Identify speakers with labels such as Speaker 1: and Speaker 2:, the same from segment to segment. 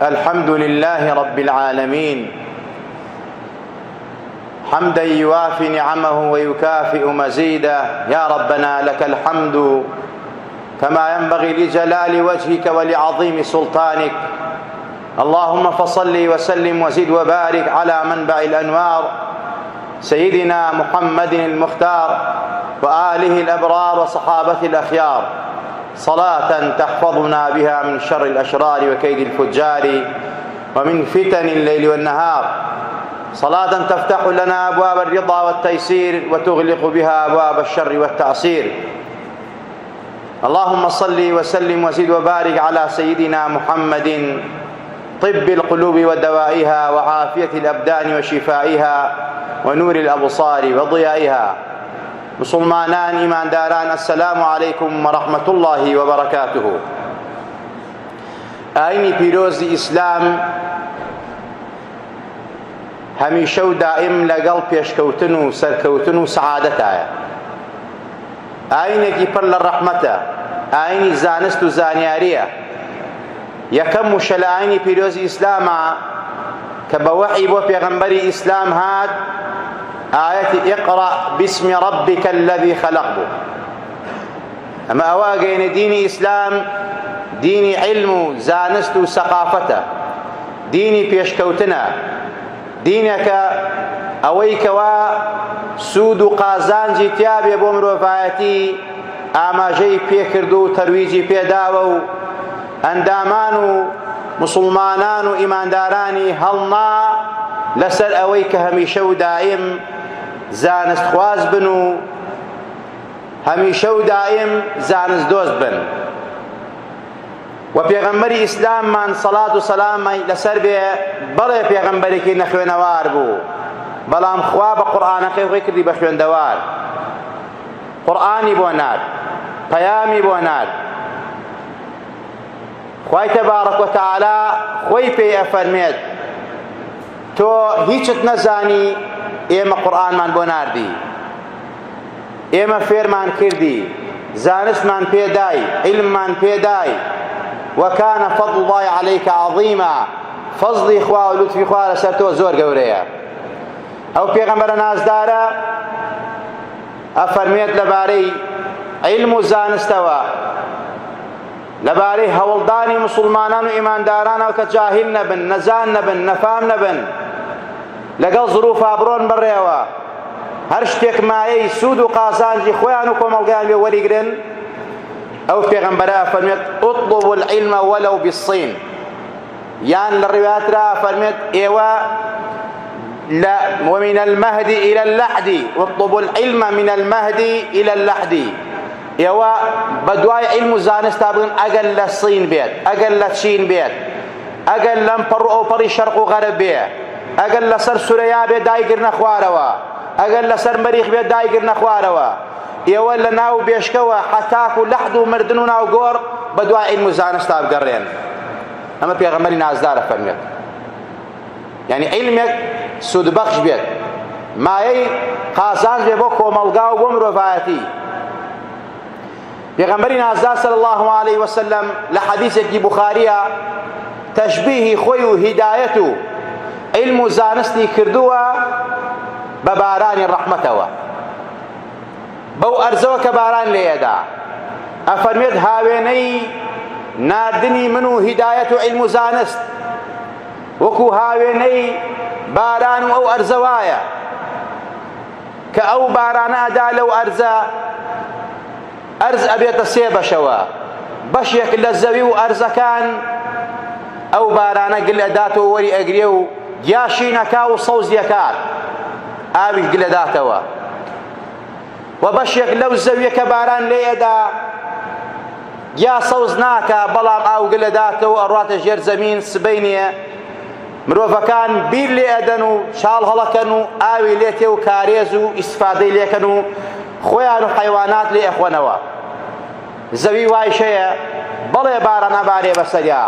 Speaker 1: الحمد لله رب العالمين حمدا يوافي نعمه ويكافئ مزيده. يا ربنا لك الحمد كما ينبغي لجلال وجهك ولعظيم سلطانك. اللهم فصل وسلم وزد وبارك على منبع الأنوار سيدنا محمد المختار وآله الأبرار وصحابته الأخيار، صلاة تحفظنا بها من شر الأشرار وكيد الفجار ومن فتن الليل والنهار، صلاة تفتح لنا أبواب الرضا والتيسير وتغلق بها أبواب الشر والتعسير. اللهم صل وسلم وزد وبارك على سيدنا محمد طب القلوب ودوائها وعافية الأبدان وشفائها ونور الأبصار وضيائها. مسلمانان إيمان داران، السلام عليكم ورحمة الله وبركاته. ئاینی پیرۆزی ئیسلام هەمیشە و دائیم لەگەڵ پێشکەوتن و سەرکەوتن و سەعادەتایە. ئاینێکی پڕ لە ڕەحمەتە، ئاینی زانست و زانیاریە. یەکەم وشە لە ئاینی پیرۆزی ئیسلامە کە بە وەحی بۆ پێغەمبەری ئیسلام هات، ئاەتی ئیقڕە بسم ربک الذی خەلق بوو. ئەمە ئەوە ئەگەیەنە دینی ئیسلام دینی علم و زانست و سەقافەتە، دینی پێشکەوتنە، دینێکە ئەوەی کەوا سوود و قازانجی تیابێ بۆ مرۆڤایەتی ئاماژەی پێکردو و تەرویجی پێداوە و ئەندامان و مسلمانان و ئیماندارانی هەڵنا لەسەر ئەوەی کە هەمیشە و دائیم زانست خواز بن و هەمیشە و دائیم زانست دۆست بن. و پێغەمبەری ئیسلاممان سەڵات و سەلامی لەسەر بێ، بەڵێ پێغەمبەرێکی نەخوێنەوار بوو، بەڵام خوا بە قورئانەکەی خۆی کردی بە خوێندەوار. قورئانی بۆ نارد، پەیامی بۆ نارد. خوای تەبارەک و تەعالا خۆی پێی ئەفەرمێت تۆ هیچت نەزانی، ئێمە قورئانمان بۆ ناردی، ئێمە فێرمان کردی، زانستمان پێدای، علممان پێدای. وەکانە فەضڵ الله عەلەیکە عەظیما، فەزڵی خوا و لوتفی خوا لەسەر تۆ زۆر گەورەیە. ئەو پێغەمبەرە نازدارە ئەفەرمێت لەبارەی علم و زانستەوە، لەبارەی هەوڵدانی مسلمانان و ئیماندارانەوە کە جاهیل نەبن، نەزان نەبن، نەفام نەبن، لەگەڵ زروفا بڕۆن بڕێەوە، هەر شتێک مایەی سوود و قازانجی خۆیان و کۆمەڵگەیان بێ وەریگرن. ئەو پێغەمبەرە ئەفەرمێت اطلبوا العلم ولو بالصين، یان لە ڕیواترا ئەفەرمێت ئێوە ومن المهد إلى اللحد، اطلبوا العلم من المهد إلى اللحد. ئێوە بەدوای علم و زانستا بن، ئەگەر لە سین بێت، ئەگەر لە چین بێت، ئەگەر لەم پەڕ و ئەو پەڕی شەرق و غەرب بێ، ئەگەر لەسەر سورەیا بێت دایگرنە خوارەوە، ئەگەر لەسەر مەریخ بێت دایگرنە خوارەوە. ئێوە لە ناو بێشکەوە حەتاک و لەحد و مردن و ناو گۆڕ بەدوای علم و زانستا بگەڕێن. ئەمە پێغەمبەری نازدارە فەرمێت. یعنی علمێک سوودبەخش بێت، مایەی قازانج بێ بۆ کۆمەڵگا و بۆ مرۆڤایەتی. پێغەمبەری نازدار صلی الله علیه وسلم لە حەدیثێکی بوخاریە تەشبیهی خۆی و هیدایەت و علم و زانستی کردووە بە بارانی ڕەحمەتەوە، بەو ئەرزەوە کە باران لێیەدا. ئەفەرمێت هاوێنەی ناردنی من و هیدایەت و علم و زانست وەکو هاوێنەی باران و ئەو ئەرزەوایە کە ئەو بارانە ئەدا لەو ئەرزە، ئەرز ئەبێتە سێ بەشەوە، بەشێک لە زەوی و ئەرزەکان ئەو بارانە گل ئەداتەوە وەری ئەگرێ و گیاشی نەکا و سەوزی ئەکات، ئاوی گل ئەداتەوە. و بەشێک لەو زەویە کە باران لێیەدا گیا سەوز ناکە، بەڵام ئاو گل ئەداتەوە ئەڕواتە ژێر زەمین، سبەی نییە، مرۆڤەکان بیر لێ ئەدەن و چاڵ هەڵەکەن و ئاوی لێتێ و کارێز و ئیسفادەی لێکەن و خۆیان و حەیوانات لێ ئەخۆنەوە. زەوی وایشەیە، بەڵێ باران ئەبارێ بەسەریا،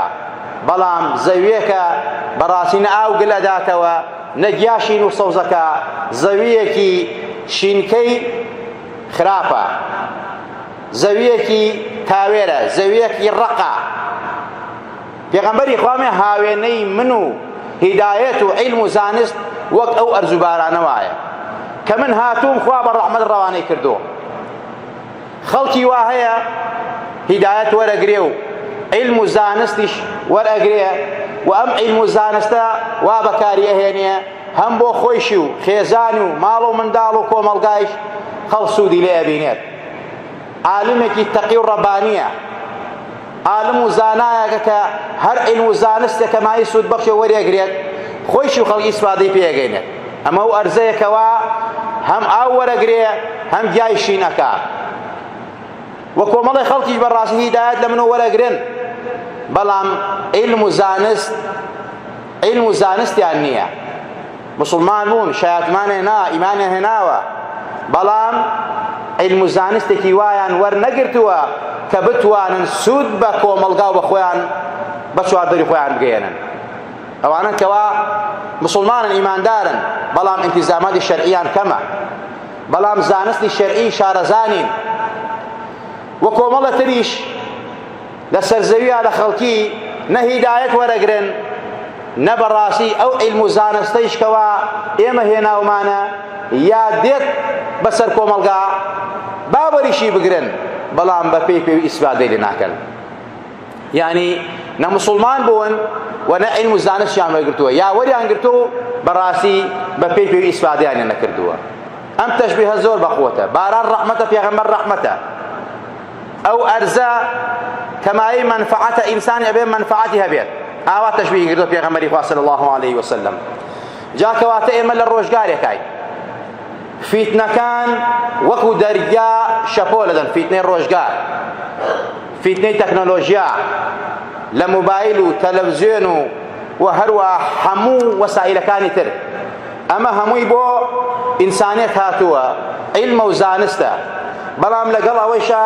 Speaker 1: بەڵام زەویەکە بەڕاستی نە ئاو گل ئەداتەوە، نە گیاشین و سەوزەکە، زەویەکی شینکەی خراپە، زەویەکی تاوێرە، زەویەکی ڕەقە. پێغەمبەری خوا مێ هاوێنەی من و هیدایەت و عیلم و زانست وەک ئەو ئەرزوبارانەوایە کە من هاتووم خوا بە ڕەحمەت ڕەوانەی کردووە. خەڵکی وا هەیە هیدایەت وەرەگرێ و عیلم و زانستیش وەرئەگرێ و ئەم عیلم و زانستە وا بەکاری ئەهێنێ هەم بۆ خۆیشی و خێزانی و ماڵ و منداڵ و کۆمەڵگایش خەڵک سوودی لێ ئەبینێت. عالمێکی تەقی و ڕەبانیە، عالم و زانایەکە کە هەر عیلم و زانستێک کە مای سوود بەخشێ وەرێگرێت خۆیشی و خەڵکی ئیسفادەی پێگەینێت. ئەمە ئەو ئەرزەیەکەوە هەم ئاو وەرەگرێ هەم گیای شینەکە وە کۆمەڵی خەڵکیش بەڕاستی هیدایەت لە منەوە وەرەگرن، بەڵام عیلم و زانستیان نییە. مسلمان بوون، شایەتمان هێنا، ئیمانیان هێناوە، بەڵام عیلم و زانستێکی وایان وەرنەگرتووە کە بتوانن سوود بە کۆمەڵگا و بە خۆیان بە چواردەری خۆیان بگەێنن. ئەوانە کەوا مسلمانن، ئیماندارن، بەڵام ئینتیزاماتی شەرعیان کەمە، بەڵام زانستی شەرعی شارەزانین. وە کۆمەڵە تریش لە سەرزەویە لە خەڵکی نە هیدایەت وەرەگرن نە بەڕاستی ئەو عیلم و زانستەیش کەوا ئێمە هێناومانە یا دێت بەسەر کۆمەڵگا باوەریشی بگرن، بەڵام بە پێی پێوی ئیسفادەی لێ ناکەن. یعنی نە مسلمان بوون و نە عیلم و زانستیان وەرگرتووە، یا وەریان گرتووە بەڕاستی بە پێی پێوی ئیسفادەیان لێ نەکردووە. ئەم تەشبیهە زۆر بەخۆتە. باران ڕەحمەتە، پێغەمبەر ڕەحمەتە. ئەو ئەرزە کەمایی منفعەتە ئینسانی ئەبێ منفعەتی هەبێت. ئاوا تەشبیهی کردووە پێغەمبەری خوا صلی الله علیه وسلم. جا کەواتە ئێمە لە ڕۆژگارێکای فیتنەکان وەکو دەریا شەپۆ لەدەن، فیتنەی ڕۆژگار، فیتنەی تەکنۆلۆژیا لە موبایل و تەلەڤیزیۆن و هەروە هەموو وەسایلەکانی تر. ئەمە هەمووی بۆ ئینسانیەت هاتووە، عیلمە و زانستە، بەڵام لەگەڵ ئەوەیشە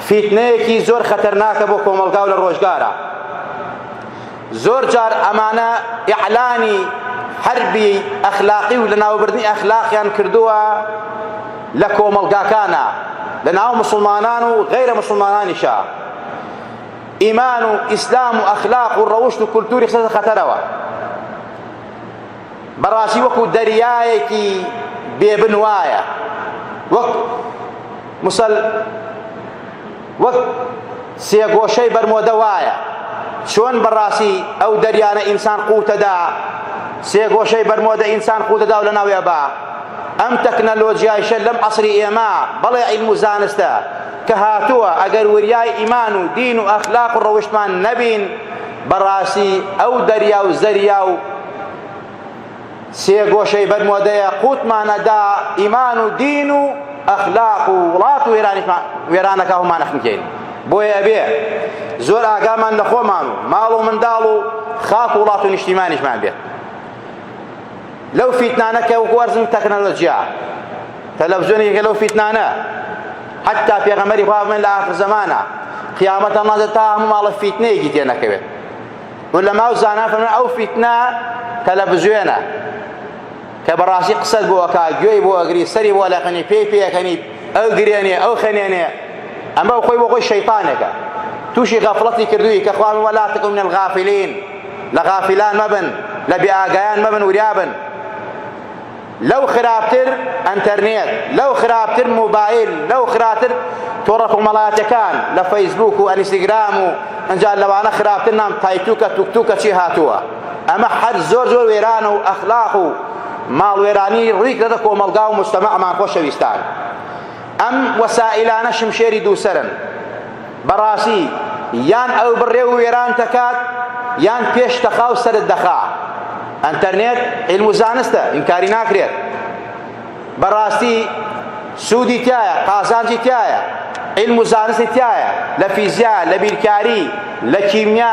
Speaker 1: فیتنەیەکی زۆر خەتەرناکە بۆ کۆمەڵگا و لە ڕۆژگارە. زۆر جار ئەمانە ئیعلانی حربی ئەخلاقی و لە ناوبردنی ئەخلاقیان کردووە لە کۆمەڵگاکانە، لە ناو مسلمانان و غەیرە مسلمانانیشە. ئیمان و ئیسلام و ئەخلاق و ڕەوشت و کولتوری خستە خەتەرەوە. بەڕاستی وەکو دەریایەکی بێبنوایە، وەک سێگۆشەی بەرمۆدە وایە. چۆن بەڕاستی ئەو دەریانە ئینسان قوتەدا، سێگۆشەی بەرمۆدە ئینسان قوتەدا و لە ناوێ با. ئەم تەکنەلۆجیایشە لەم عەسری ئێمە بەڵێ عیلم و زانستە کە هاتووە، ئەگەر وریای ئیمان و دین و ئەخلاق و ڕەوشتمان نەبین، بەڕاستی ئەو دەریا و زەریا و سێگۆشەی بەرمۆدەیە قوتمانەدا ئیمان و دین و ئەخلاق و وڵات و وێرانەکە هەمومان نەخنکەین. بۆیە ئەبێ زۆر ئاگامان لە خۆمان و ماڵ و منداڵ و خاک و وڵات و نیشتیمانیشمان بێت لەو فیتنانە کە وەکو وەرزم تەکنەلۆجیا تەلەڤیزیۆنێکە لەو فیتنانە. حتا پێغەمبەری خوا فەرمێن لە ئاخر زەمانە قیامەت هەڵنادێت تا هەموو ماڵە فیتنەیەکی تێ نەکەوێت. ولەماو زانان فەرمێن ئەو فیتنە تەلەڤیزیۆنە کە بەڕاستی قسەت بۆ ئەکا، گوێی بۆ ئەگری، سەری بۆ لەقنی، پێی پێەکەنی، ئەو گرێنێ ئەو خەنێنێ. ئەمە خۆی بۆ خۆی شەیطانێکە، تووشی غەفڵەتی کردووی کە خوا وەلا تەکونوا من الغافلین، لە غافلان مەبن، لە بێئاگایان مەبن، وریابن. لەو خراپتر ئەنتەرنێت، لەو خراپتر موبایل، لەو خراپتر تۆڕە کۆمەڵایەتەکان لە فەیسبوک و ئەنستاگرام و ئەنجا لەوانە خراپتر نام تایتوکە توکتوکە چی هاتووە. ئەمە حەر زۆر زۆر وێرانە و ئەخلاق و ماڵوێرانی ڕووی کردە کۆمەڵگا و مجتەمەعمان خۆشەویستان. ئەم وەسائلانە شمشێری دووسەرن. بەڕاستی یان ئەو بڕێ و وێران دەکات یان پێش دەخا و سەرت دەخا. ئەنتەرنێت عیلم و زانستە، ئینکاری ناکرێت. بەڕاستی سوودی تایە، قازانجی تایە، عیلم و زانستی تایە لە فیزیا، لە بیرکاری، لە کیمیا،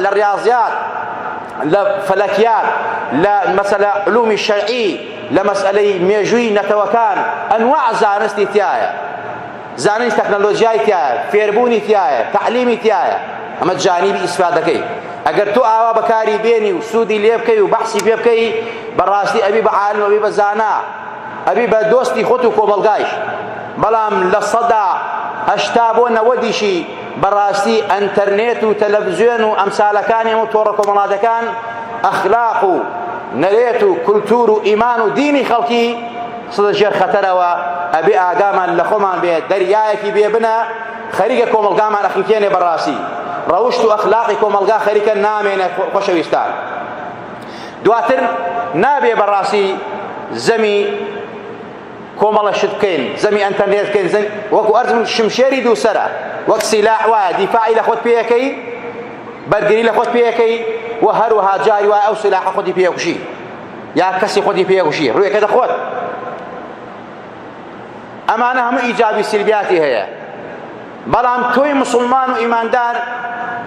Speaker 1: لە ریاضیات، لە فەلەکیات، لە مەسەلە علومی شەرعی، لە مەسئلەی مێژووی نەتەوەکان، ئەنواع زانستی تایە، زانستی تەکنەلۆژیای تایە، فێربوونی تایە، تەعلیمی تایە. ئەمە جانیبی ئیسفادەکەی. ئەگەر تۆ ئاوا بەکاری بێنی و سوودی لێ بکەی و بەحسی پێ بکەی، بەڕاستی ئەبی بە عالم، ئەبی بە زانا، ئەبی بە دۆستی خۆت و کۆمەڵگایش. بەڵام لە 80 بۆ 90 دیشی بەڕاستی ئەنتەرنێت و تەلەڤیزیۆن و ئەمسالەکانی و تۆڕە کۆمەڵاتەکان ئەخلاق و نەرێت و کولتور و ئیمان و دینی خەڵکی سەدە ژێر خەتەرەوە. ئەبێ ئاگامان لە خۆمان بێت، دەریایەکی بێ بنە خەریکە کۆمەلگامان ئەخیتێنێ بەڕاستی ڕەوشت و ئەخلاقی کۆمەلگا خەریکە نامێنێت خۆشەویستان. دواتر نابێ بەڕاستی زەمی کۆمەڵە شت بکەین، زەمی ئەنتەرنێت بکەین، وەکو ئەرزم شمشێری دووسەرە، وەک سیلاح وایە دیفاعی لە خۆت پێیەکەی، بەرگری لە خۆت پێیەکەی، و هەروەها جاری وایە ئەو سیلاحە خۆتی پێیەکوشی یا کەسی خۆتی پێیەکوشی ڕوویەکە دەخۆت. ئەمانە هەموو ئیجابی سلبیاتی هەیە. بەڵام تۆی مسلمان و ئیماندار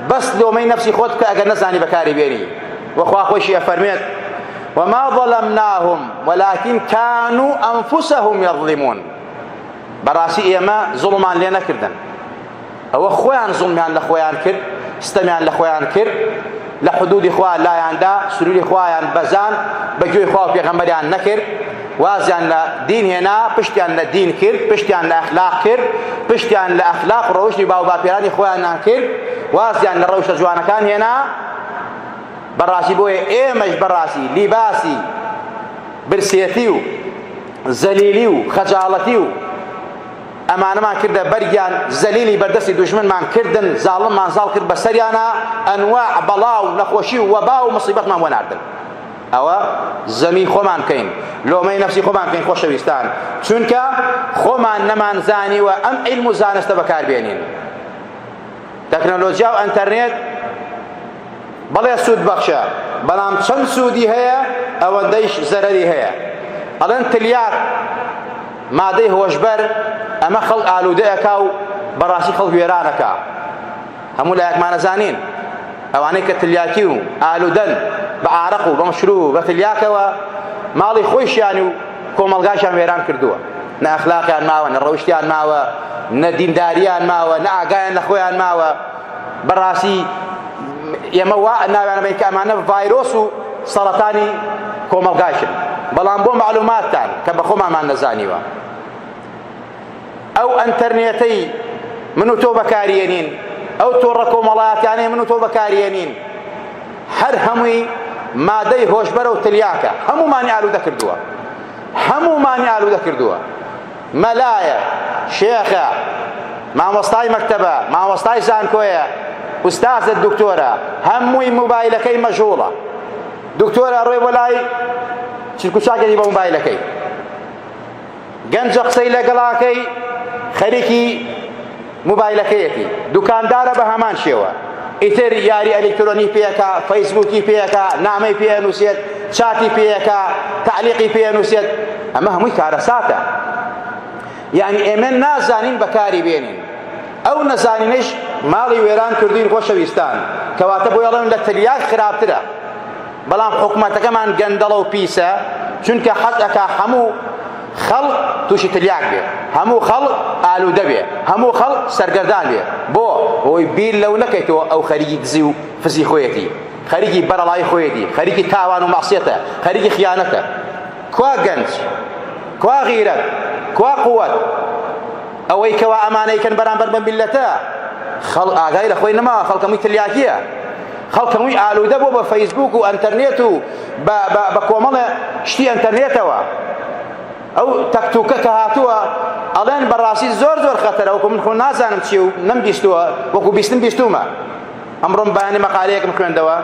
Speaker 1: بەس لۆمەی نەفسی خۆت کە ئەگەر نەزانی بەکاری بێنی. وەخوا خۆشی ئەفەرمێت وما ظلمناهم ولكن كانوا أنفسهم يظلمون. بەڕاستی ئێمە زوڵمان لێ نەکردن، ئەوە خۆیان زوڵمیان لە خۆیان کرد، ستەمیان لە خۆیان کرد، لە حدودی خوا لایاندا سروری خوایان بەزان، بەگوێی خوا و پێغەمبەریان نەکرد، وازیان لە دین هێنا، پشتیان لە دین کرد، پشتیان لە ئەخلاق کرد، پشتیان لە ئەخلاق و ڕەوشی باو باپیرانی خۆیانان کرد، وازیان لە ڕەوشە جوانەکان هێنا. بەڕاستی بۆیە ئێمەش بەڕاستی لیباسی برسێتی و زەلیلی و خەجاڵەتی و ئەمانەمان کردە بەرگیان، زەلیلی بەردەستی دوژمنمان کردن، زاڵممان زاڵ کرد بەسەریانە، ئەنواع بەڵاو نەخۆشی و وەبا و مصیبەتمان بۆ ناردن. ئەوە زەمی خۆمان بکەین، لۆمەی نەفسی خۆمان بکەین خۆشەویستان، چونکە خۆمان نەمانزانیوە ئەم عیلم و زانستە بەکاربێنین. تەکنۆلۆژیا و ئەنتەرنێت بەڵێ سوود بەخشە، بەڵام چەند سوودی هەیە ئەوەندەیش زەرەری هەیە. ئەڵێن تلیار مادەی هۆشبەر ئەمە خەڵک ئالوودەیەکا و بەڕاستی خەڵک وێرانەکە. هەموو لایەکمان نەزانین ئەوانەی کە تلیاکی و ئالوودەن بە عارەق و بە مشروب و بە تلیاکەوە ماڵی خۆیشیان و کۆمەڵگاشیان وێران کردووە. نە ئەخلاقیان ماوە، نە ڕەوشتیان ماوە، نە دینداریان ماوە، نە ئاگایان لە خۆیان ماوە. بەڕاستی ئێمە وا ناوێنەمەی کە ئەمانە ڤایرۆس و سەرەتانی کۆمەڵگاشن، بەڵام بۆ معلوماتتان کە بە خۆمانمان نەزانیوە. ئەو ئەنتەرنێتەی من و تۆ بەکارهێنین، ئەو تۆڕە کۆمەڵایەتیانەی من و تۆ بەکارهێنین، هەر هەمووی مادەی هۆشبەرە و تلیاکە، هەموومانی ئالوودە کردووە، هەموومانی ئالوودە کردووە. مەلایە، شێخە، مامۆستای مەکتەبە، مامۆستای زانکۆیە، ئوستازە، دکتۆرە، هەمووی موبایلەکەی مەژوڵە. دکتۆرە ڕۆی بۆ لای چرکوچاکێکی بە موبایلەکەی، گەنجە قسەی لەگەڵاکەی خەریکی موبایلەکەیەتی، دوکاندارە بە هەمان شێوە، ئیتر یاری ئەلکترۆنی پێیەکە، فەیسبووکی پێیەکە، نامەی پێنووسێت، چاتی پێیەکە، تعلیقی پێنووسێت. ئەمە هەمووی کارەساتە. یعنی ئێمە نازانین بەکاری بێنین. ئەو نەزانینەش ماڵی وێران کردوین خۆشەویستان، کەواتە بۆ یەڵێن لە تلیاک خراپترە. بەڵام حکومەتەکەمان گەندەڵە و پیسە، چونکە حەزەکە هەموو خەڵق تووشی تلیاک بێ، هەموو خەڵق ئالوودە بێ، هەموو خەڵق سەرگەردان بێ. بۆ ئەوەی بیر لەو نەکەیتەوە ئەو خەریکی دزی و فزی خۆیەتی، خەریکی بەرەڵای خۆیەتی، خەریکی تاوان و مەعسیەتە، خەریکی خیانەتە. کوا گەنج، کوا غیرەت، کوا قووەت؟ ئەوەی کەوا ئەمانەیکەن بەرامبەر بە میلەتە. خەڵق ئاگای لە خۆی نەماوە، خەڵک هەمووی تلیاکیە، خەڵک هەمووی ئالوودە بۆ بە فەیسبووک و ئەنتەرنێت و بە کۆمەڵە شتی ئەنتەرنێتەوە. ئەو تەکتوکە کە هاتووە ئەڵێن بەڕاستی زۆر زۆر خەتەرە، وەکو من خۆ نازانم چی و نەمبیستووە، وەکو بیستم بیستومە. ئەمڕۆم بەیانی مەقالەیەکم خوێندەوە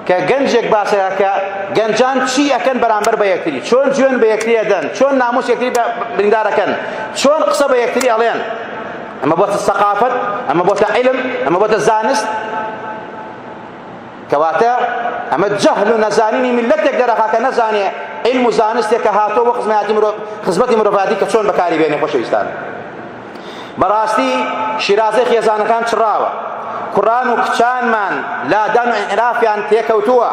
Speaker 1: کە گەنجێک باسەیە کە گەنجان چی ئەکەن بەرامبەر بە یەکتری، چۆن جوێن بە یەکتری ئەدەن، چۆن ناموس یەکتری بریندارەکەن، چۆن قسە بە یەکتری ئەڵێن. ئەمە بۆتە سەقافەت، ئەمە بۆتە عیلم، ئەمە بۆتە زانست. کەواتە ئەمە جەهل و نەزانینی میلەتێک دەرەخا کە نەزانێ علم و زانستێک کە هاتۆ بۆ خزمەتی مرۆڤاتی کە چۆن بەکاری بێنێ خۆشەویستان. بەڕاستی شیرازەی خێزانەکان چڕاوە، کوڕان و کچانمان لادان و ئینحرافیان تێکەوتووە،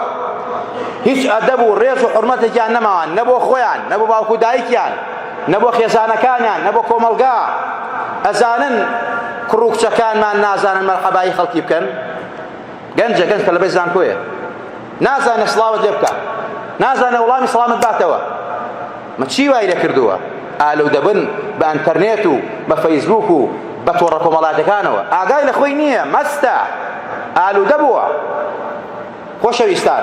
Speaker 1: هیچ ئەدەب و ڕێز و حورمەتێکیان نەماوە، نە بۆ خۆیان، نە بۆ باوکو دایکیان، نە بۆ خێزانەکانیان، نە بۆ کۆمەلگا. ئەزانن کوڕ و کچەکانمان نازانن مەرحەبایی خەڵکی بکەن. گەنجە گەنج کە لەبەر زانکۆیە نازانێ سڵاوت لێ بکە، نازانێ وەڵامی سڵامت باتەوە. مە چی وای لێ کردووە؟ ئالوودەبن بە ئەنتەرنێت و بە فەیسبووک و بە تۆڕە کۆمەڵایەتەکانەوە ئاگای لە خۆی نییە مەستە ئالوودە بووە. خۆشەویستان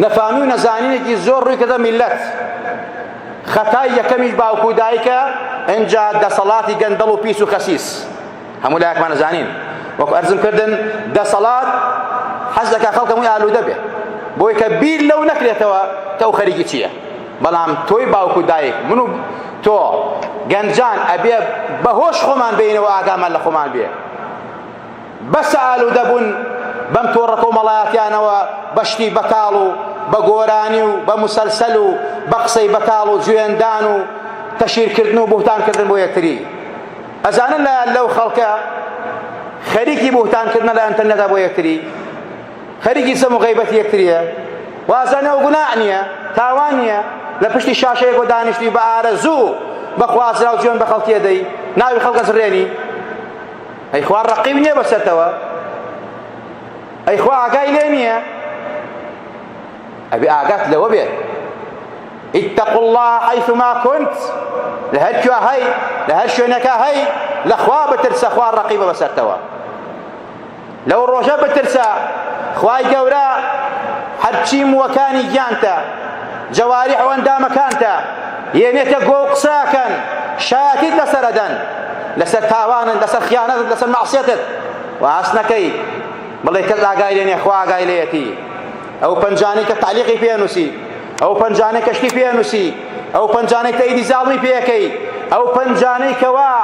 Speaker 1: نەفامی و نەزانینێکی زۆر ڕووی کردە میلەت. خەتای یەکەمیش باوکو و دایکە ئەنجا دەسەڵاتی گەندەڵ و پیس و خەسیس هەموو لایەکمان نەزانین. وەکو ئەرزم کردن دەسەڵات حەز دەکا خەڵک هەمووی ئالوودە بێ بۆی کە بیر لەو نەکرێتەوە کە ئەو خەریکی چییە. بەڵام تۆی باوکو و دایک من و تۆ گەنجان ئەبێ بەهۆش خۆمان بینەوە ئاگامان لە خۆمان بێ. بەسە ئالوودە بوون بەم تۆڕە کۆمەڵایەتیانەوە بەشتی بەتاڵ و بە گۆرانی و بە مسەلسەل و بە قسەی بەتاڵ و جوێندان و تەشیرکردن و بوهتانکردن بۆ یەکتری. ئەزانن لەو خەڵکە خەریکی بوهتانکردنە لە ئەنتەرنێتە بۆ یەکتری، خەریکی سەم و غەیبەتی یەکتریە. وازانەوە گوناح نییە، تاوان نییە لە پشتی شاشەیەک و دانیشتی بە ئارەزوو بە خوازرا و جوێن بە خەڵکی ئەدەی ناوی خەڵکە زڕێنی. ئەی خوا ڕەقیب نییە بەسەرتەوە، ئەی خوا ئاگای لێ نییە. ئەبێ ئاگات لەوە بێت اتقوا الله حيثما كنت لە هەر کوێ هەی لە هەر شوێنەکە هەی لە خوا بترسە، خوا ڕەقیبە بەسەرتەوە. لەو ڕۆژە بترسە خوای گەورە هەرچی مووەکانی گیانتە جەواریح و ئەندامەکانتە یێنێتە گۆ و قساکەن شایەتیت لەسەرەدەن لەسەر تاوانن لەسەر خیانەتت لەسەر مەعسیەتت و ئاس نەکەی بڵێ کەس ئاگای لێ نییە خوا ئاگای لێیەتی. ئەو پەنجانەی کە تعلیقی پێنووسی، ئەو پەنجانەی کەشتی پێنووسی، ئەو پەنجانەی کە ئیدی زاڵمی پێەکەی، ئەو پەنجانەی کەوا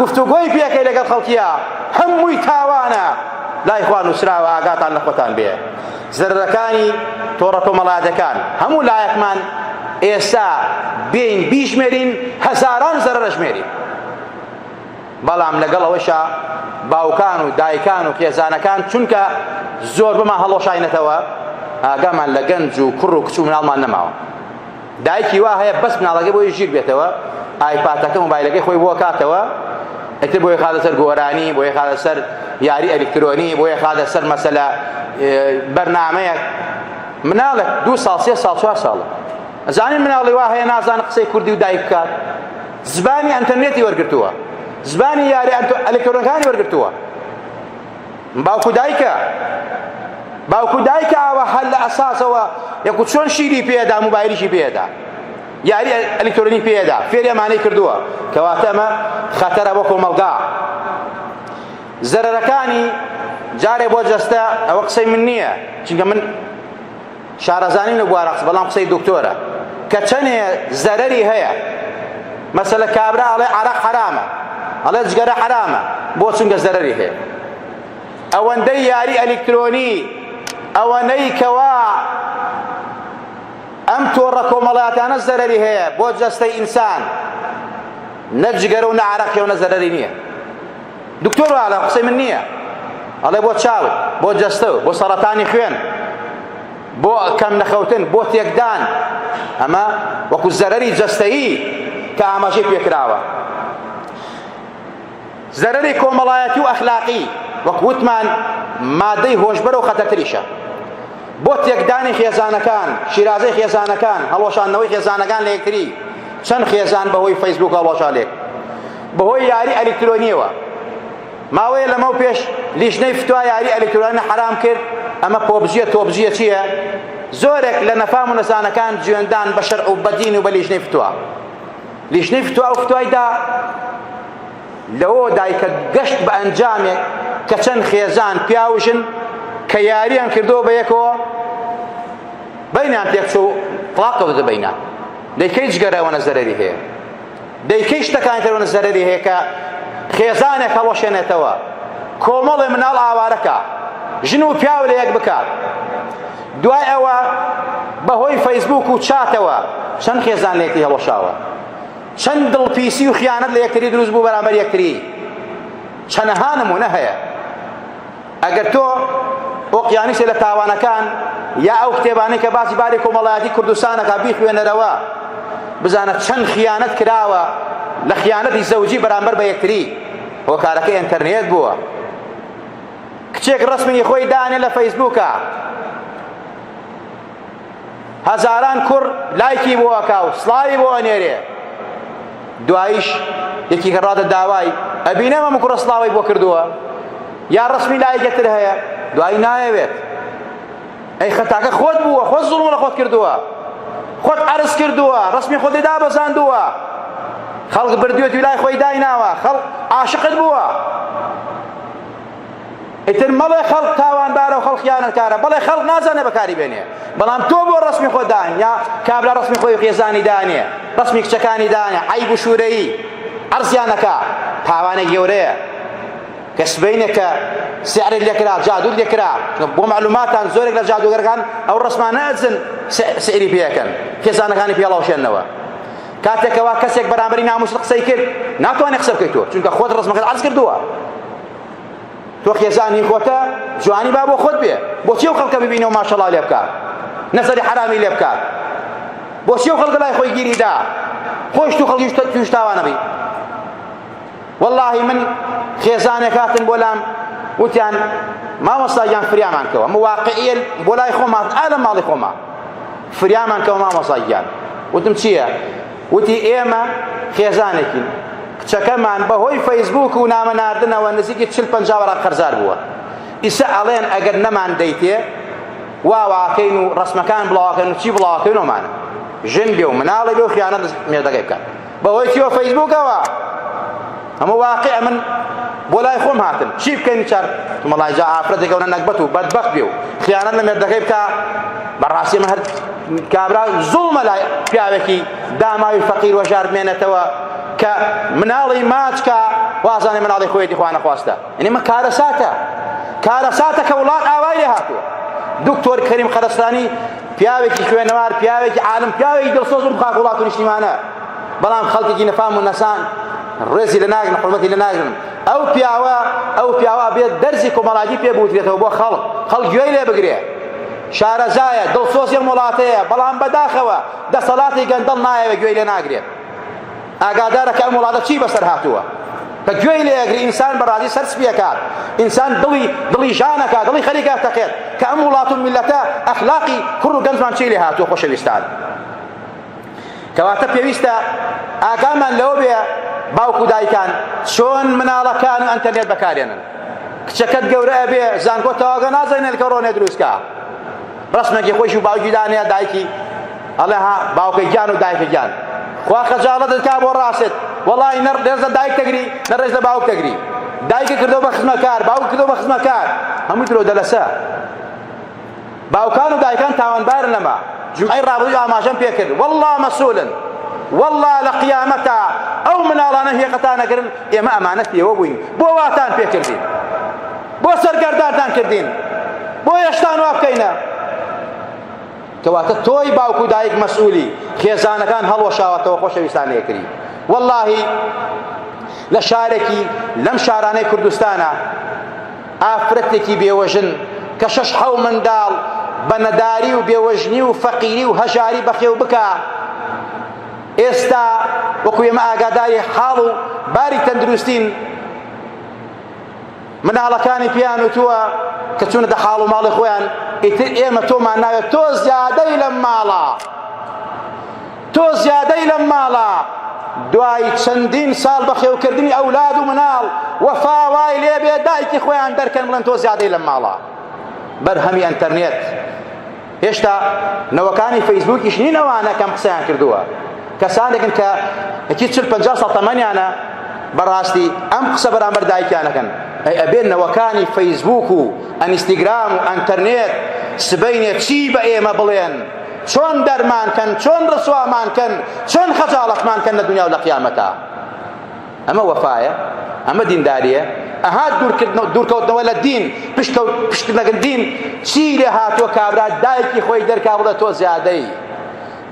Speaker 1: گفتوگۆی پێەکەی لەگەڵ خەڵکیە هەمووی تاوانە لای خوا نووسراوە. ئاگاتان لە خۆتان بێ. زەرەرەکانی تۆڕە کۆمەڵایەتەکان هەموو لایەکمان ئێستا بین بیژمێرین هەزاران زەرەرە ژمێرین. بەڵام لەگەڵ ئەوەشە باوکان و دایکان و خێزانەکان چونکە زۆر بمان هەڵۆشاینەتەوە ئاگامان لە گەنج و کوڕ و کچ و مناڵمان نەماوە. دایکی وا هەیە بەس مناڵەکەی بۆی ژیر بێتەوە ئایپاتەکە مۆبایلەکەی خۆی بۆ کاتەوە ئەتر بۆی خاتە سەر گۆرانی، بۆی خاتە سەر یاری ئەلکترۆنی، بۆی خاتە سەر مەسەلە بەرنامەیەک. مناڵێک 2 ساڵ 3 ساڵ 4 ساڵە ئەزانین مناڵی وا هەیە نازانە قسەی کوردی و دایک بکات، زبانی ئەنتەرنێتی وەرگرتووە، زبانی یاری ئەلکترۆنەکانی وەرگرتووە. باوکو دایکە ئەوە هەل لە ئەساسەوە یەکو چۆن شیری پێدا موبایلیشی پێدا یاری ئەلکترۆنی پێدا فێری ئەمانەی کردووە کەواتە ئەمە خەتەرە بۆ کۆمەلگا. زەرەرەکانی جارێ بۆ جەستە ئەوە قسەی من نییە چونکە من شارەزانیم لە بوارەقس بەڵام قسەی دکتۆرە کە چەندێ زەرەری هەیە. مەسەلە کابرا ئەڵێ عەرەق حرامە، ئەڵێ جگەرە حرامە بۆ چونکە زەرەری هەیە. ئەوەندەی یاری ئەلکترۆنی ئەوەنەی کەوا ئەم تۆڕە کۆمەڵایەتانە زەرەری هەیە بۆ جەستەی ئینسان نە جگەرە و نە عەرەقیەوە نە زەرەری نییە. دکتۆر وایە قسەی من نییە، ئەڵێ بۆ چاوت، بۆ جەستە، بۆ سەرەتانی خوێن، بۆ کەم نەخەوتن، بۆ تێکدان. ئەمە وەکو زەرەری جەستەیی کە ئاماژەی پێکراوە. زەرەری کۆمەڵایەتی و ئەخلاقی وەکو وتمان مادەی هۆشبەر و خەتەرتریشە بۆ تێکدانی خێزانەکان، شیرازەی خێزانەکان، هەڵۆشانەوەی خێزانەکان لە یەکتری. چەند خێزان بەهۆی فەیسبووک هەڵۆشان لێک بەهۆی یاری ئەلکترۆنیەوە. ماوەیە لەمە و پێش لیژنەی فتوا یاری ئەلکترۆنی حرام کرد. ئەمە پۆبژیە تۆبژیە چییە؟ زۆرێک لە نەفام و نەزانەکان جوێندان بە شەرع و بە دین و بە لیژنەی فتوا. لیژنەی فتوا و فتوایدا لەوە دایکە گەشت بە ئەنجامێک کە چەند خێزان پیاوژن کە یاریان کردەوە بە یەکەوە بەینیان تێکچوو تەلاق کەوتە بەینیان. دەیکەی جگەرەوەنە زەرەری هەیە، دەیکەی شتەکانی ترەوەنە زەرەری هەیە کە خێزانێک هەڵۆشێنێتەوە، کۆمەڵی مناڵ ئاوارەکە، ژن و پیاو لە یەک بکات. دوای ئەوە بەهۆی فەیسبووک و چاتەوە چەند خێزان لە یەکتری هەڵۆشاوە، چەند دڵپیسی و خیانەت لە یەکتری دروست بوو بەرامبەر یەکتری. چەندەها نمونە هەیە. ئەگەر تۆ ئۆقیانوسێ لە تاوانەکان یا ئەو کتێبانەی کە باسی باری کۆمەڵایەتی کوردستانەکە بیخوێنەرەوە بزانە چەند خیانەت کراوە لە خیانەتی زەوجی بەرامبەر بە یەکتری. هۆکارەکەی ئینتەرنێت بووە. کچێک ڕسمی خۆی دانێ لە فەیسبووکە، هەزاران کوڕ لایکی بۆ ئەکا و سڵاوی بۆ ئەنێرێ. دواییش یەکی کە ڕادە داوای ئەبینەمە مکوڕە سڵاوی بۆ کردووە یا ڕسمی لایەکەتر هەیە دوایی نایەوێت ئەی خەتاکە خۆت بووە خۆت زوڵم لە خۆت کردووە خۆت عەرز کردووە ڕسمی خۆت دابەزاندووە خەڵک بردوێتی لای خۆی دایناوە خەڵک عاشقت بووە ئیتر مەڵێ خەڵک تاوانبارە و خەڵک خیانەتکارە بەڵێ خەڵک نازانێ بەکاری بێنێ بەڵام تۆ بۆ ڕسمی خۆت دان یا کابرا ڕسمی خۆی خێزانی دانێ ڕسمی کچەکانی دانێ عەیب و شوورەیی عەرزیانەکە تاوانێک گەورەیە کە سبەینێک کە سیعرت لێکرا جادوت لێکرا بۆ معلوماتان زۆرێک لە جادوگەرەکان ئەو ڕسمانە ئەجن سعری پێەکەن خێزانەکانی پێڵاوشێننەوە کاتێکەوە کەسێک بەرامبەری ناموست قسەی کرد ناتوانێت قسە بکەیت تۆ چونکە خۆت ڕسمەکەت عەرز کردووە تۆ خێزانی خۆتە جوانی با بۆ خۆت بێ بۆچی ئەو خەڵکە ببینەوە ماشەڵڵا لێ بکات نەزەری حرامی لێ بکات بۆچی ئەو خەڵکە لای خۆی گیری دا خۆش تو خەڵکیش توش تاوانە بی واللهی من خێزانێک هاتن بۆ لام وتیان مامۆستاگیان فریامان کەوە مواقعیە بۆ لای خۆمان ئالە ماڵی خۆمان فریامان کەوە مامۆستاگیان وتم چییە؟ وتی ئێمە خێزانێکین کچەکەمان بەهۆی فەیسبووک و نامەناردنەوە نزیکی 40-50 وەرەق قەرزار بووە ئیسا ئەڵێن ئەگەر نەمان دەیتێ واواکەین و ڕسمەکان بڵاوەکەین و چی بڵاوەکەینەوەمانە ژن بێ و مناڵی بێ و خیانەت مێردەکەی بکات بەهۆی چیوە فەیسبووکەوە ئەمە واقع من بۆ لای خۆم هاتم چی بکەین چار مەڵای جا ئافرەتێکەوە نەکبەت و بەدبەخت بێ و خیانەت لە مێردەکەی بکە بەڕاستی ئەمە هەر کابرا زوڵمە لای پیاوێکی داماوی فەقیر وەژاردمێنێتەوە کە مناڵی ماچکە وازانێ مناڵی خۆیەتی خوا نەخواستە یعنی ئەمە کارەساتە کە وڵات ئاوای لێ هاتووە دکتۆر کەریم خەرەستانی پیاوێکی خوێنەوار پیاوێکی عالم پیاوێکی دڵسۆز و بخاک وڵات و نیشتیمانە بەڵام خەڵکێکی نەفام و نەسان ڕێزی لە ناگرن حورمەتی لە ناگرن ئەو پیاوە بێت دەرزی کۆمەڵایەتی پێ بوترێتەوە بۆ خەڵک گوێی لێ بگرێ شارەزایە دڵسۆزی وڵاتەیە بەڵام بەداخەوە دەسەڵاتی گەندەڵ نایەوێت گوێی لێ ناگرێت ئاگادارە کە ئەم وڵاتە چی بەسەر هاتووە کە گوێی لێ ئەگری ئینسان بەڕادی سەر سپیەکات ئینسان دڵی ژانەکات دڵی خەریکات دەکێت کە ئەم وڵات و میلەتە ئەخلاقی کوڕ و گەنجمان چی لێ هاتووە خۆشەویستان کەواتە پێویستە ئاگامان لەوە بێ باوکو دایکان چۆن مناڵەکان و ئەنتەرنێت بەکارێنن کچەکەت گەورە ئەبێ زانکۆ تەواگە نازانێت کە ڕۆنێ دروستکە ڕسمێکی خۆشی و باوکی دانەیە دایکی ئەڵێ ها باوکەی گیان و دایکە گیان خوا خەجاڵەت دەکا بۆ ڕاست وەڵی نە ڕێز لە دایک تەگری نە ڕێز لە باوک تەگری دایکە کردەوە بە خزمەکار باوک کردەوە بە خزمەکار هەمووی درۆ دەلەسە باوکان و دایکان تاوانبارن لەمە جمعەی ڕابردووی ئاماژەم پێ کرد والله مەسئولن والله لە قیامەتە ئەو مناڵانە هێقەتانەگرن ئێمە ئەمانەت پێوە بووین بۆ واتان پێکردین بۆ سەرگەردانتان کردین بۆ هێشتان وا بکەینە کەواتە تۆی باوک و دایک مەسئولی خێزانەکان هەڵوەشاوەتەوە خۆشەویستانەیەکری واللهی لە شارێکی لەم شارانەی کوردستانە ئافرەتێکی بێوەژن کە 6-7 منداڵ بە نەداری و بێوەژنی و فەقیری و هەژاری بەخێو بکە ئێستا وەکو ئێمە ئاگاداری حاڵ و باری تەندروستین مناڵەکانی پیان وتووە کە چوونەتە حاڵ و ماڵی خۆیان ئیتر ئێمە تۆمان ناوێت تۆ زیادەی لەم ماڵە دوای چەندین ساڵ بەخێوکردنی ئەولاد و مناڵ وەفا وای لێ بێ دایکی خۆیان دەرکەن بڵێن تۆ زیادەی لەم ماڵە بەرهەمی ئەنتەرنێت هێشتا نەوەکانی فەیسبووکیش نین ئەوانە کەم قسەیان کردووە کەسانێکن کە 40-50 ساڵ تەمەنیانە بەڕاستی ئەم قسە بەرامبەر دایکیانەکەن ئەبێن نەوەکانی فەیسبووک و ئەنیستیگرام و ئەنتەرنێت سبەینێ چی بە ئێمە بڵێن چۆن دەرمانکەن چۆن ڕسوامانکەن چۆن خەجاڵەتمانکەن لە دنیا و لە قیامەتە ئەمە وەفایە ئەمە دینداریە ئەها دوورکەوتنەوە لە دین پشتکردنەکەن دین چی لێ هاتووە کابرا دایکی خۆی دەرکا بڵێ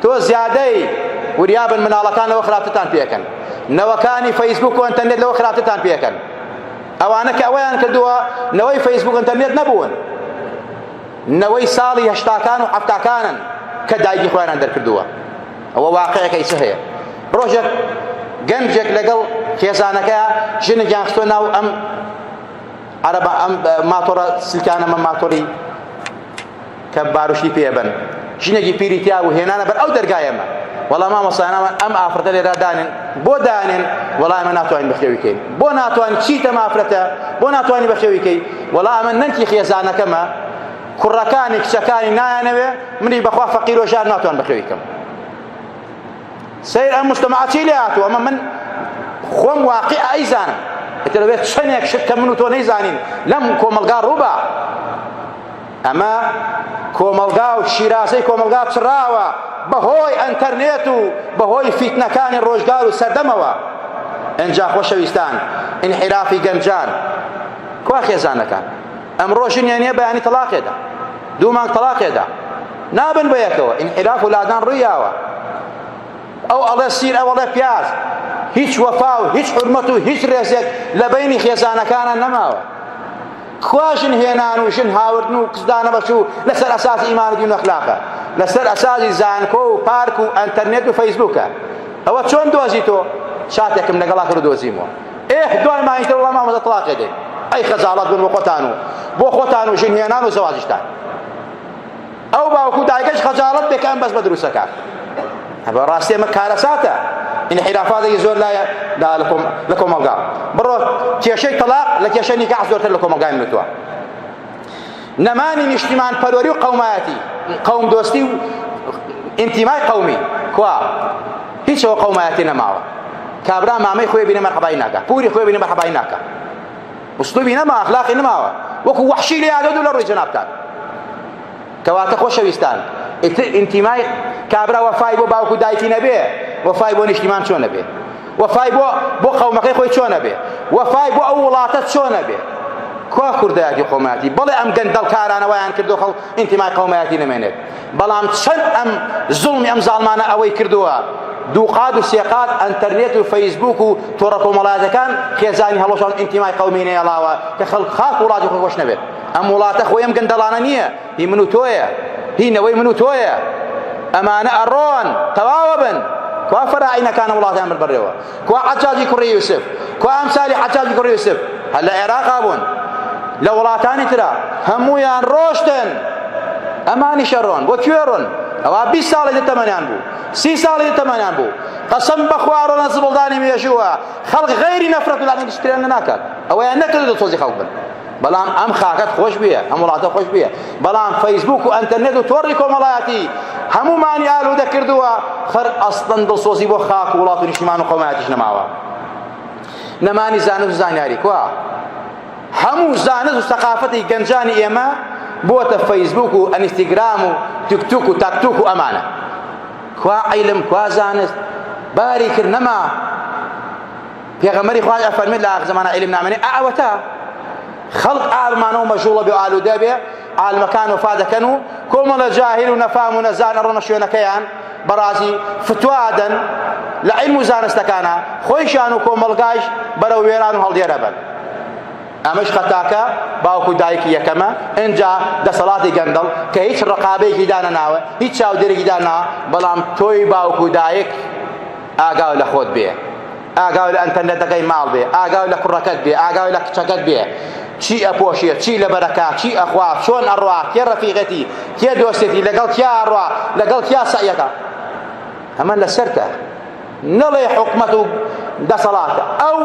Speaker 1: تۆ زیادەی وریابن مناڵەکان لەوە خراپتتان پێکەن نەوەکانی فەیسبووک و ئەنتەرنێت لەوە خراپتتان پێکەن ئەوانە کە ئەوەیان کردووە نەوەی فەیسبووک ئەنتەرنێت نەبوون نەوەی ساڵی 80کان و 70کانن کە دایکی خۆیان دەرکردووە ئەوە واقعەکەی چ هەیە ڕۆژێک گەنجێک لەگەڵ خێزانەکەیە ژنێکیان خستۆ ناو ئەم ماتۆڕە سلکانە ئەمە ماتۆڕی کە باروشی پێبن ژنێکی پیری تیا و هێنانە بەر ئەو دەرگایەمە والله ما مصانا ام افرت لي رادان بودان والله ما ناتوان بخيويكين بو ناتوان شيته ما افرته بو ناتوان بخيويكي والله من ننتي خيزانا كما كركانك شكاني نانبه مني بخوا فقير وشار ناتوان بخيويكم سير المجتمعات لياتو اما من خوم واقع ايزان تلبيت شنيك شك منو تو نيزانين لم كوملغا ربع اما كوملغا وشيرازي كوملغا تراوا بهوي انترنيتو بهوي فتنه كان الروجدار وسردموا انجا خوشويستان انحرافي جنجان كواخي زانكان امروشن يعني بياني طلاق يدا دوما طلاق يدا نابن بيكوا انحراف ولادان رياوا او الله سير او الله بياز هيش وفاو هيش حرمته هيش رزق لبيني خيزانه كان نماوا خواشن هينان وشن هاوردنو كزدانه بشو لسر اساس ايمان دين اخلاقه لسر اساس زانكو باركو انترنت وفيسبوك او شلون دوزيتو شاتكم نقلاك ردوزيمو دوي ما يشتري الله ما اطلاق يدي اي خزالات بن وقتانو بو خوتانو شن هينان وزواجشتان او باكو دايقش خجالت بكان بس بدروسك هذا راسي مكارساته انحرافات يزور لا لكم القا برو تي شيء طلاق لك شيء نكاح زورت لكم القا منتوا نماني اجتماع بروري قوماتي قوم دوستي انتماء قومي كوا هيش هو قوماتنا معه كابرا مامي خوي بينا مرحبا هناك بوري خوي بينا مرحبا هناك اسلوبنا ما اخلاقنا ما وكو وحشي لي هذا دول الرجال بتاع كواتا خوشويستان انتماء كابرا وفاي بو باوكو دايتي نبي وفاي بو اجتماع شو نبي وفاي بو قومك خوي شو نبي وفاي بو اولاتت شو نبي كوا كرداكي قوماتي بلا ام قندل كارانا ويان كردو خو انتماء قوماتي نمينت بلا ام شن ام ظلمي ام ظالمانا اوي كردوها دوقات وسيقات انترنت وفيسبوك وتوركو ملاذ كان خيزاني هلوش انتماء قومي ني الله كخلق خاف ولادي خوش نبي ام ولات اخويا ام قندلانا نيه هي منو تويا هي نوي منو تويا امانه ارون تواوبا كوا فراعينا كان ولاد امر بريوا كوا حجاجي كري يوسف كوا امثالي حجاجي كري يوسف هلا عراق ابون لو ولاتاني ترى همو يان روشتن اماني شرون وكيرون او 20 سال يتمنان بو 6 سال يتمنان بو قسم بخوارنا زبلداني ميشوا خلق غير نفرت ولا نشتري ناكل او انك توزي خلق بلام ام خاكت خوش بيه ام ولات خوش بيه بلام فيسبوك وانترنت وتوريكم ملاتي همو ماني قالوا ذكردوا خر اصلا دصوصي بو خاك ولات الاجتماع وقوماتش نماوا نماني زانو زانياري كوا همو زانو ثقافتي جنجاني اما بوت فيسبوك وانستغرام وتيك توك وتاك توك امانه كوا علم كوا زانس بارك نما پیغمبر خدا فرمود لا زمان علم نامني اعوتا خلق عالمانو مشغوله بآلو دابه على مكان وفادكنو كوم الجاهل ونفهم ونزان رنشونا كيان برازي فتوادن لعلم زانستكانا خويشانو كوم القاش برو ويرانو هل ديربن امش خطاكا باوكو دايك يكما انجا د صلاتي جندل كيش رقابي كيدانا ناوه هيك شاو ديري كيدانا بلام توي باوكو دايك اقاو لخود بيه اقاو الانترنت دقي مال بيه اقاو لكركت بيه اقاو لكشكت بيه شي ابوشيه شي لبركات شي اخوات شلون اروح كي رفيقتي كي دوستي لقلت يا اروح لقلت يا سعيته اما لسرته نلي حكمته ده صلاته او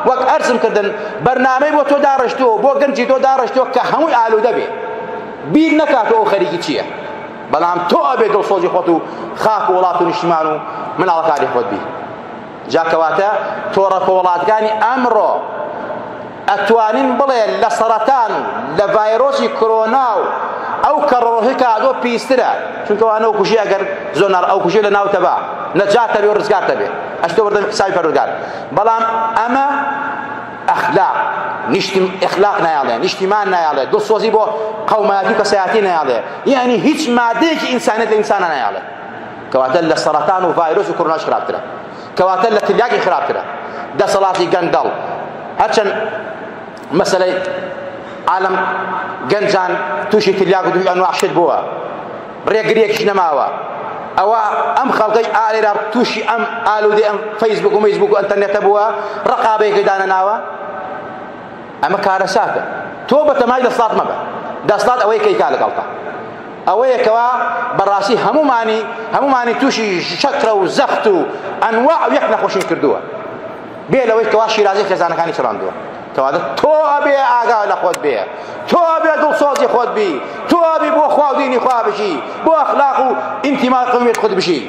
Speaker 1: وقت ارسم كردن برنامج بو تو دارشتو بو گنجي تو دارشتو كهمو قالو دبي بير نكاتو خريجي تشيه بلام تو ابي دل صوجي خطو خاك ولاتو نشمانو من على قاعد يخد بي جاكواتا تورك ولات كاني امرو اتوانين بلا لسرطان لفيروس كورونا او كروهك ادو بيسترا شنو انا كوشي اگر زونار او كوشي لناو تبع نجات بي ورزقات تبع اشتو بردم حسابي فرقال بلام اما اخلاق نشتم اخلاقنا ياله نشتماننا ياله دو سوزي بو قوماتي كسياتينا ياله يعني هيج ماديك انسانيه انساننا ياله كواتل لسرطان وفيروس وكورونا خرابتره كواتل لتلاقي خرابتره ده صلاتي قندل هاتشن مسألة عالم جنجان توشي تلاقي دو انواع شد بوا ريق نماوا او ام خلقي آلي راب توشي ام آلو دي ام فيسبوك وميسبوك وانترنت بوا رقابي كدانا ناوا اما كارساته توبة ماي دا صلاة مبا دا صلاة اوي كي كالك الطا ئەوەیە کەوا بەڕاستی هەمومانی تووشی شەکرە و زەخت و ئەنواع و یەک نەخۆشین کردووە بێ لەوەی کەوا شیرازی خێزانەکانی چڕاندووە کەواتە تۆ ئەبێ ئاگا لە خۆت بێ تۆ ئەبێ دڵسۆزی خۆت بی تۆ ئەبێ بۆ خوا و دینی خوا بژی بۆ ئەخلاق و ئینتیمای قومیت خۆت بژی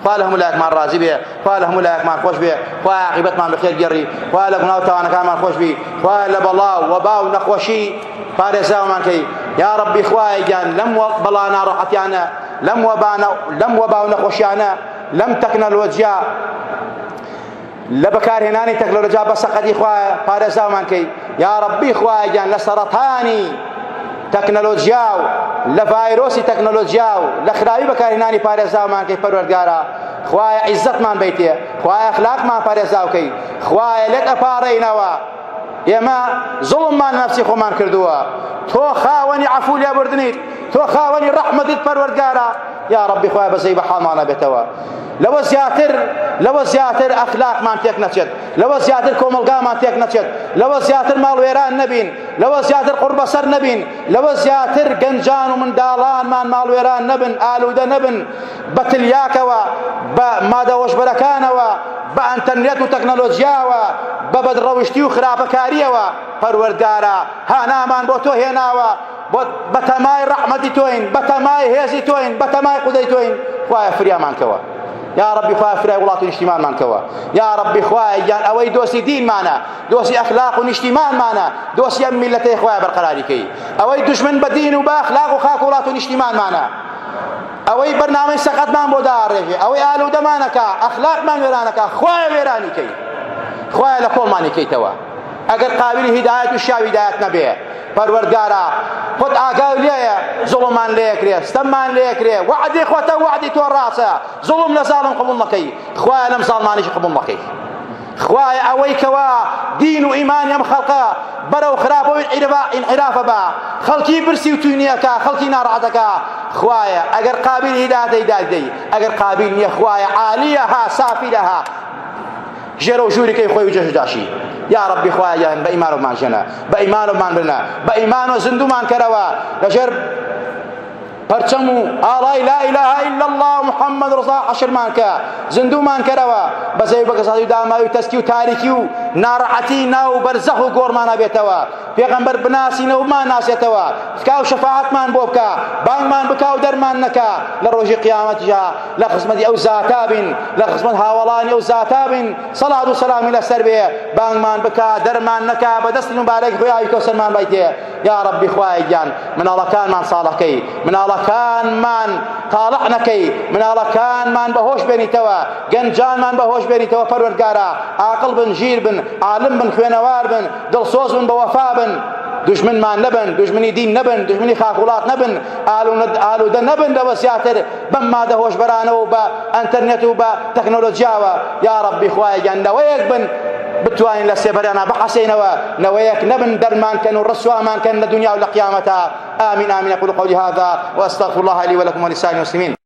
Speaker 1: خوا لە هەموو لایەکمان ڕازی بێ خوا لە هەموو لایەکمان خۆش بێ خوا عاقبەتمان بەخێر گێڕی خوا لە گوناه و تاوانەکانمان خۆش بی خوا لە بەڵاو وەبا و نەخۆشی پارێزراومان کەی یا ربی خوای گیان لەم بەڵا ناڕەحەتیانە لەم وەبا و نەخۆشیانە لەم تەکنەلۆجیا لە بەکارهێنانی تەکنۆلۆجیا بەسەقەتی خوایە پارێزراومان کەی یا ربی خوای گیان لە سەرەتانی تەکنەلۆجیا و لە ڤایرۆسی تەکنەلۆجیا و لە خراوی بەکارهێنانی پارێزراومان کەی پەروەردگارە خوایە عیززەتمان بیتێ خوایە ئەخلاقمان پارێزراو کەی خوایە لێت ئەپارڕێینەوە ئێمە زوڵممان نەفسی خۆمان کردووە تۆ خاوەنی عەفو لێبوردنیت تۆ خاوەنی ڕەحمەتیت پەروەردگارە یا ربی خوایە بەزەی بە حاڵمانە بێتەوە لەوە زیاتر ئەخلاقمان تێک نەچێت لەوە زیاتر کۆمەلگامان تێک نەچێت لەوە زیاتر ماڵوێران نەبین لەوە زیاتر قوربەسەر نەبین لەوە زیاتر گەنجان و منداڵانمان ماڵوێران نەبن ئالوودە نەبن بە تلیاکەوە بە مادەوەشبەرەکانەوە بە ئەنتەرنێت و تەکنەلۆجیاوە بە بەدڕەوشتی و خراپەکاریەوە پەروەردگارە هانامان بۆ تۆ هێناوە بە تەمای ڕەحمەتی تۆین بە تەمای هێزی تۆین بە تەمای قودەی تۆین خوایە فریامان کەوە یا ربی خوایە فرای وڵات و نیشتیمانمان کەوە یا ربی خوایە گیان ئەوەی دۆستی دینمانە دۆستی ئەخلاق و نیشتیمانمانە دۆستی ئەم میلەتەی خوایە بەرقەراری کەی ئەوەی دوژمن بە دین و بە ئەخلاق و خاک وڵات و نیشتیمانمانە ئەوەی بەرنامەی سەقەتمان بۆ داڕێژێ ئەوەی ئالوودەمانەکە ئەخلاقمان وێرانەکە خوایە وێرانی کەی خوایە لە کۆڵمانی کەیتەوە ئەگەر قابلی هیدایەت و شاوی هیدایەت نەبێ پەروەردگارە خۆت ئاگاو لێیە زوڵممان لێکرێ ستەممان لێکرێ وعدی خۆتە وعدی تۆ ڕاستە زوڵم لە زاڵم قبوڵ مەکەی خوایە لەم زاڵمانیشی قبوڵ مەکەی خوایە ئەوەی کەوا دین و ئیمانی ئەم خەڵقە بەرەو خراپەوەی ئینحرافە بە خەڵکی برسی و توینیەکە خەڵکی ناڕەحەتەکە خوایە ئەگەر قابل هیدایەت هیدایەت دەی ئەگەر قابل نییە خوایە عالیەها سافیلەها ژێرە و ژووری خۆی و جەژداشی یا ربی خوایە بە ئیمانمان ژەنە بە ئیمانمان بنە بە ئیمان و زندومان کەرەوە لەژێر پەرچەم و ئاڵای لا ئیلاهە ئیلا الله محەممەد ڕزا حەشرمان کە زندومان کەرەوە بەزەی بەگەزاڵی و داماوی و تەسکی و تاریکی و ناڕەحەتی ناو بەرزەخ و گۆڕمانە بێتەوە پێغەمبەر بناسینەوە بمان ناسێتەوە تکا و شەفاعەتمان بۆ بکە بانگمان بکە و دەرمان نەکە لە ڕۆژی قیامەتیدا لە خزمەتی ئەو زاتا بین لە خزمەت هاوڵانی ئەو زاتا بین سەڵات و سەلامی لەسەر بێ بانگمان بکە دەرمان نەکە بەدەستی مبارەکی خۆی ئاوی کەوسەرمان بایتێ یا ربی خوای گیان مناڵەکانمان ساڵەکەی مناڵەکانمان تاڵع نەکەی مناڵەکانمان بەهۆش بێنیتەوە گەنجانمان بەهۆش بێنیتەوە پەروەردگارە عاقڵ بن ژیر بن عالم بن خوێنەوار بن دڵسۆز بن بە وەفا بن دژمنمان نەبن دژمنی دین نەبن دژمنی خاک وڵات نەبن ئالوودە نەبن لەوە زیاتر بەم مادە هۆشبەرانەوە بە ئەنتەرنێت و بە تەکنۆلۆجیاوە یا ربی خوایە گیان نەوەیەک بن بتوانین لە سێبەرانە بحەسەینەوە نەوەیەک نەبن دەرمانکەن و ڕسوامانکەن لە دنیا و لە قیامەتە آمین آمین أقول قولي هذا وأستغفر الله لي ولكم ولسائر المسلمين